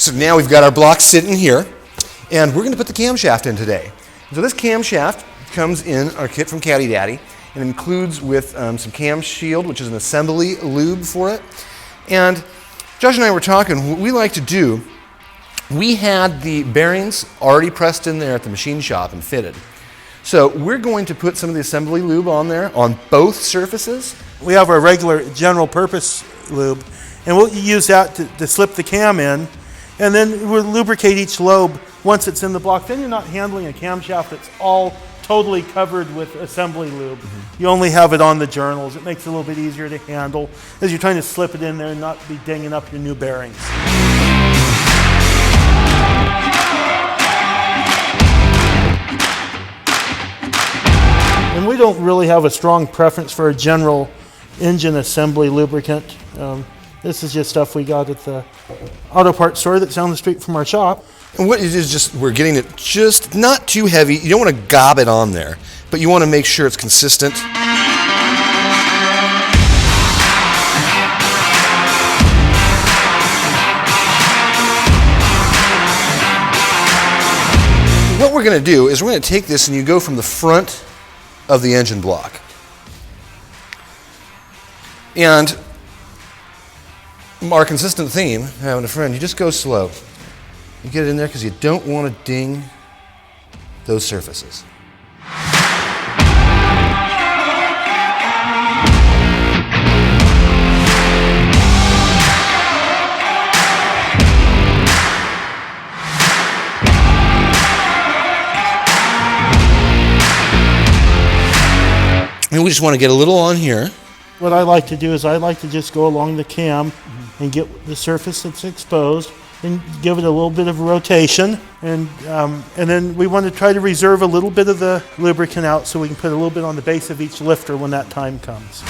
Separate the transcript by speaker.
Speaker 1: So now we've got our block sitting here, and we're going to put the camshaft in today. So this camshaft comes in our kit from Caddy Daddy, and includes with some cam shield, which is an assembly lube for it. And Josh and I were talking, what we like to do, we had the bearings already pressed in there at the machine shop and fitted. So we're going to put some of the assembly lube on there on both surfaces.
Speaker 2: We have our regular general purpose lube, and we'll use that to slip the cam in, and then we'll lubricate each lobe once it's in the block. Then you're not handling a camshaft that's all totally covered with assembly lube. You only have it on the journals. It makes it a little bit easier to handle as you're trying to slip it in there and not be dinging up your new bearings. And we don't really have a strong preference for a general engine assembly lubricant. This is just stuff we got at the auto parts store that's down the street from our shop.
Speaker 1: And what it is, just we're getting it just not too heavy. You don't want to gob it on there, but you want to make sure it's consistent. What we're going to do is we're going to take this and you go from the front of the engine block. And our consistent theme, having a friend, you just go slow. You get it in there because you don't want to ding those surfaces. And we just want to get a little on here.
Speaker 2: What I like to do is I like to just go along the cam and get the surface that's exposed and give it a little bit of rotation. And then we want to try to reserve a little bit of the lubricant out so we can put a little bit on the base of each lifter when that time comes.